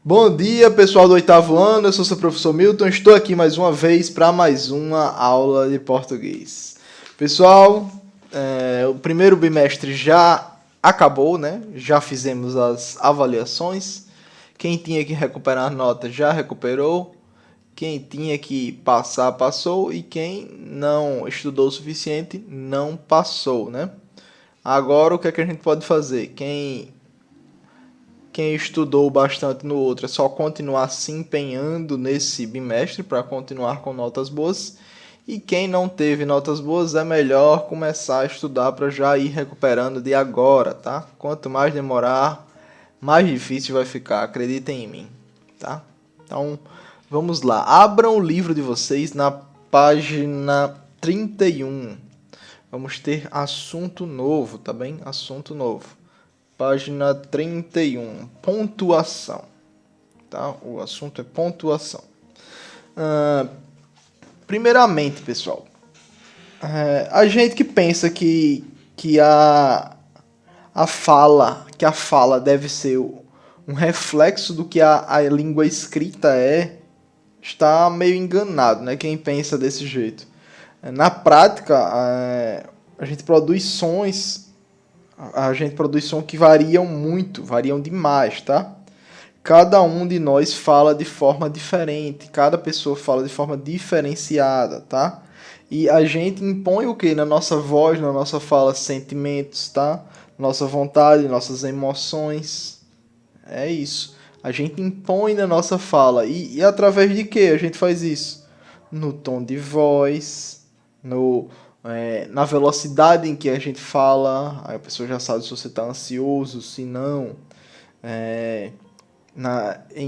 Bom dia, pessoal do oitavo ano, eu sou seu professor Milton, estou aqui mais uma vez para mais uma aula de português. Pessoal, o primeiro bimestre já acabou, né? Já fizemos as avaliações. Quem tinha que recuperar nota já recuperou. Quem tinha que passar, passou. E quem não estudou o suficiente, não passou, né? Agora, o que é que a gente pode fazer? Quem estudou bastante no outro é só continuar se empenhando nesse bimestre para continuar com notas boas. E quem não teve notas boas é melhor começar a estudar para já ir recuperando de agora, tá? Quanto mais demorar, mais difícil vai ficar, acreditem em mim, tá? Então, vamos lá. Abram o livro de vocês na página 31. Vamos ter assunto novo, tá bem? Assunto novo. Página 31, pontuação. Tá? O assunto é pontuação. Primeiramente, pessoal, a gente que pensa que a fala deve ser um reflexo do que a língua escrita está meio enganado, né? Quem pensa desse jeito. Na prática, a gente produz sons que variam demais, tá? Cada um de nós fala de forma diferente, cada pessoa fala de forma diferenciada, tá? E a gente impõe o quê? Na nossa voz, na nossa fala, sentimentos, tá? Nossa vontade, nossas emoções. É isso. A gente impõe na nossa fala. E através de quê a gente faz isso? No tom de voz, na velocidade em que a gente fala. Aí a pessoa já sabe se você está ansioso, se não.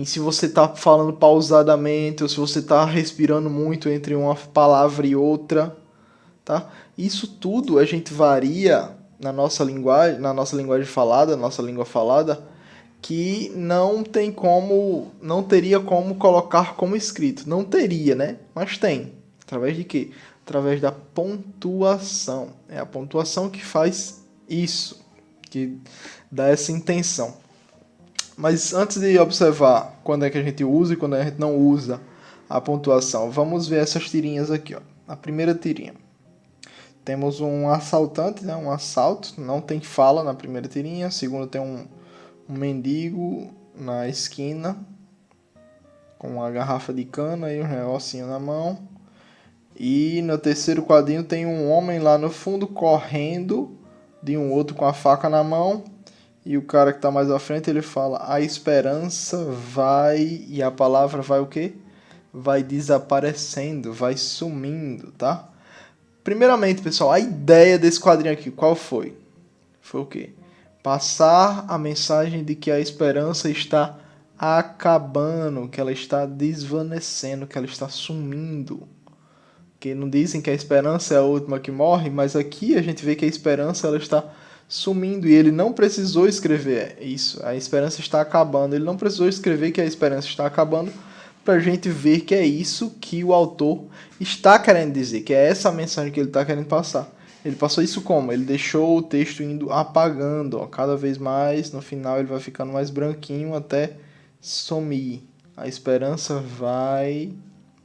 Se você está falando pausadamente ou se você está respirando muito entre uma palavra e outra. Tá? Isso tudo a gente varia na nossa linguagem falada, nossa língua falada, que não teria como colocar como escrito. Não teria, né? Mas tem. Através de quê? Através da pontuação. É a pontuação que faz isso, que dá essa intenção. Mas antes de observar quando é que a gente usa e quando a gente não usa a pontuação, vamos ver essas tirinhas aqui, ó. A primeira tirinha. Temos um assaltante, né? Um assalto, não tem fala na primeira tirinha. A segunda tem um mendigo na esquina com uma garrafa de cana e um negocinho na mão. E no terceiro quadrinho tem um homem lá no fundo correndo de um outro com a faca na mão. E o cara que está mais à frente, ele fala: a esperança vai... E a palavra vai o quê? Vai desaparecendo, vai sumindo, tá? Primeiramente, pessoal, a ideia desse quadrinho aqui, qual foi? Foi o quê? Passar a mensagem de que a esperança está acabando, que ela está desvanecendo, que ela está sumindo. Que não dizem que a esperança é a última que morre, mas aqui a gente vê que a esperança ela está sumindo e ele não precisou escrever isso. A esperança está acabando. Ele não precisou escrever que a esperança está acabando para a gente ver que é isso que o autor está querendo dizer, que é essa mensagem que ele está querendo passar. Ele passou isso como? Ele deixou o texto indo apagando, ó, cada vez mais, no final ele vai ficando mais branquinho até sumir. A esperança vai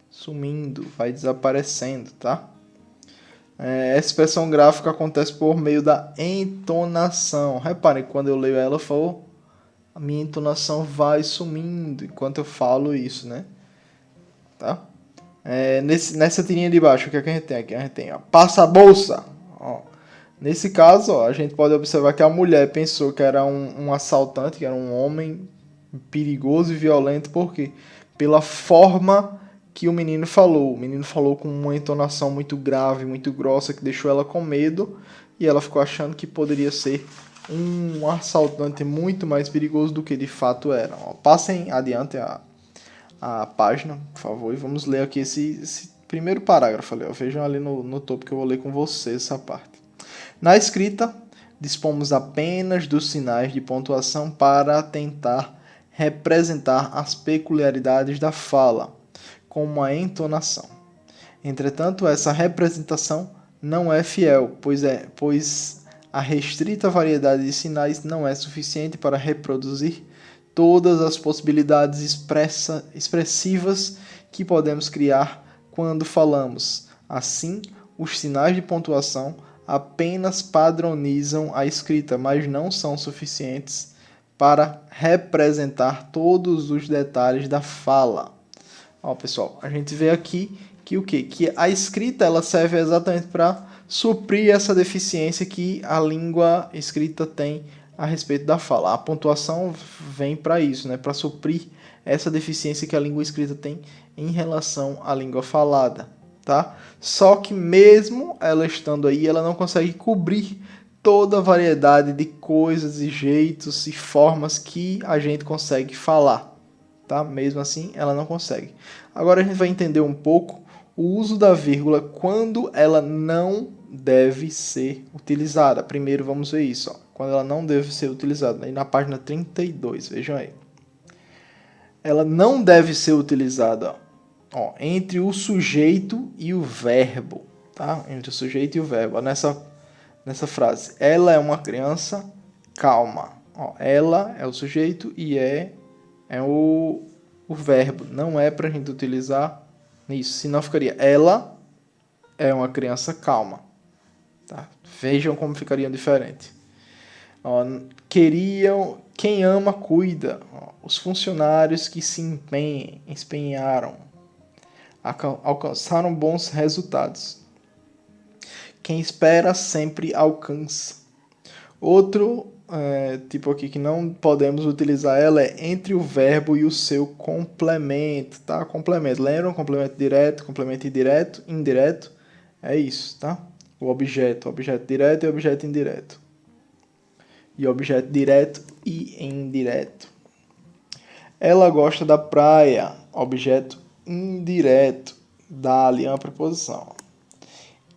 sumindo, vai desaparecendo, tá? Essa expressão gráfica acontece por meio da entonação. Reparem, quando eu leio ela, a minha entonação vai sumindo enquanto eu falo isso, né? Tá? Nessa tirinha de baixo, o que é que a gente tem aqui? A gente tem, ó, passa a bolsa. Ó. Nesse caso, ó, a gente pode observar que a mulher pensou que era um assaltante, que era um homem perigoso e violento, por quê? Pela forma que o menino falou. O menino falou com uma entonação muito grave, muito grossa, que deixou ela com medo, e ela ficou achando que poderia ser um assaltante muito mais perigoso do que de fato era. Ó, passem adiante a página, por favor, e vamos ler aqui esse primeiro parágrafo ali. Ó. Vejam ali no topo que eu vou ler com vocês essa parte. Na escrita, dispomos apenas dos sinais de pontuação para tentar representar as peculiaridades da fala, como a entonação. Entretanto, essa representação não é fiel, pois a restrita variedade de sinais não é suficiente para reproduzir todas as possibilidades expressivas que podemos criar quando falamos. Assim, os sinais de pontuação apenas padronizam a escrita, mas não são suficientes para representar todos os detalhes da fala. Ó, pessoal, a gente vê aqui que o quê? Que a escrita ela serve exatamente para suprir essa deficiência que a língua escrita tem a respeito da fala. A pontuação vem para isso, né? Para suprir essa deficiência que a língua escrita tem em relação à língua falada, tá? Só que mesmo ela estando aí, ela não consegue cobrir toda a variedade de coisas e jeitos e formas que a gente consegue falar, tá? Mesmo assim, ela não consegue. Agora a gente vai entender um pouco o uso da vírgula quando ela não deve ser utilizada. Primeiro vamos ver isso, ó. Quando ela não deve ser utilizada. Aí na página 32, vejam aí. Ela não deve ser utilizada, ó, entre o sujeito e o verbo, tá? Entre o sujeito e o verbo. Ó, nessa frase, ela é uma criança calma. Ó, ela é o sujeito e é o verbo. Não é para a gente utilizar nisso, senão ficaria ela é uma criança calma. Tá? Vejam como ficariam diferente. Ó, quem ama cuida. Ó, os funcionários que se empenharam, alcançaram bons resultados. Quem espera sempre alcança. Outro tipo aqui que não podemos utilizar ela é entre o verbo e o seu complemento, tá? Complemento, lembram? Complemento direto, complemento indireto, indireto, é isso, tá? O objeto direto e objeto indireto. E objeto direto e indireto. Ela gosta da praia, objeto indireto, dá-lhe uma preposição.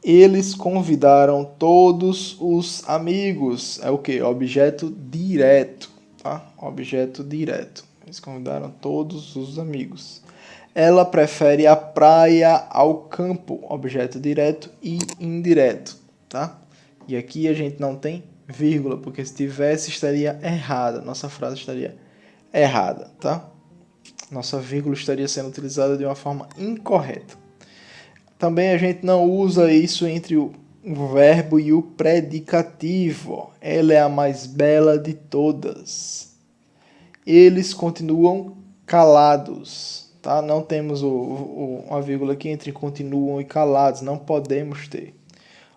Eles convidaram todos os amigos. É o que? Objeto direto, tá? Objeto direto. Eles convidaram todos os amigos. Ela prefere a praia ao campo. Objeto direto e indireto, tá? E aqui a gente não tem vírgula, porque se tivesse estaria errada. Nossa frase estaria errada, tá? Nossa vírgula estaria sendo utilizada de uma forma incorreta. Também a gente não usa isso entre o verbo e o predicativo. Ela é a mais bela de todas. Eles continuam calados. Tá? Não temos uma vírgula aqui entre continuam e calados. Não podemos ter.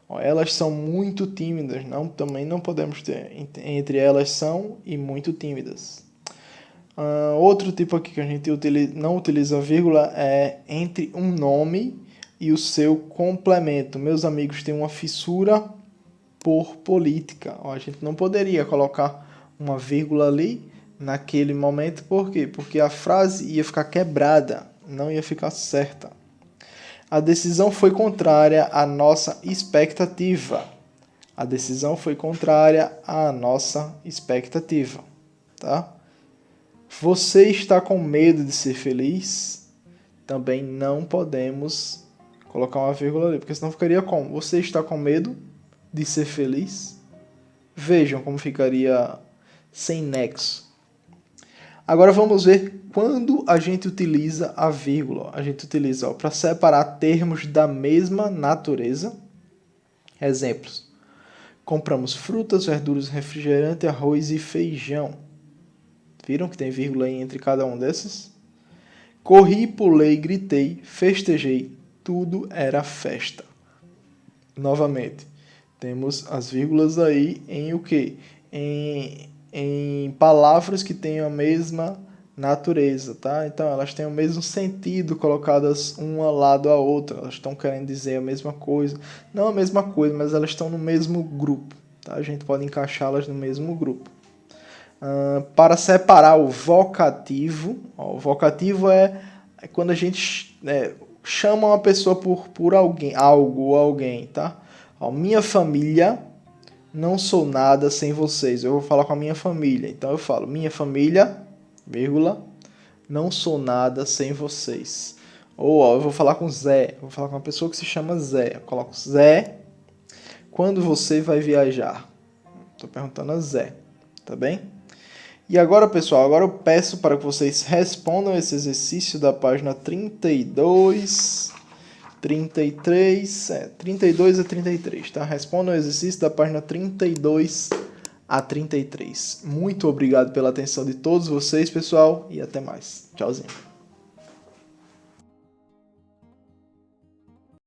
Ó, elas são muito tímidas. Também não podemos ter. Entre elas são e muito tímidas. Outro tipo aqui que a gente não utiliza vírgula é entre um nome e o seu complemento. Meus amigos têm uma fissura por política. Ó, a gente não poderia colocar uma vírgula ali naquele momento. Por quê? Porque a frase ia ficar quebrada, não ia ficar certa. A decisão foi contrária à nossa expectativa. A decisão foi contrária à nossa expectativa, tá? Você está com medo de ser feliz? Também não podemos colocar uma vírgula ali, porque senão ficaria como? Você está com medo de ser feliz? Vejam como ficaria sem nexo. Agora vamos ver quando a gente utiliza a vírgula. A gente utiliza para separar termos da mesma natureza. Exemplos. Compramos frutas, verduras, refrigerante, arroz e feijão. Viram que tem vírgula aí entre cada um desses? Corri, pulei, gritei, festejei. Tudo era festa. Novamente, temos as vírgulas aí em o quê? Em palavras que tenham a mesma natureza, tá? Então, elas têm o mesmo sentido colocadas uma ao lado da outra. Elas estão querendo dizer a mesma coisa. Não a mesma coisa, mas elas estão no mesmo grupo, tá? A gente pode encaixá-las no mesmo grupo. Para separar o vocativo, ó, o vocativo é quando a gente chama uma pessoa por alguém, algo ou alguém, tá? Ó, minha família, não sou nada sem vocês. Eu vou falar com a minha família, então eu falo minha família, vírgula, não sou nada sem vocês. Ou ó, eu vou falar com Zé, eu vou falar com uma pessoa que se chama Zé. Eu coloco Zé, quando você vai viajar? Estou perguntando a Zé, tá bem? E agora, pessoal, agora eu peço para que vocês respondam esse exercício da página 32, 33, 32 a 33, tá? Respondam o exercício da página 32 a 33. Muito obrigado pela atenção de todos vocês, pessoal, e até mais. Tchauzinho.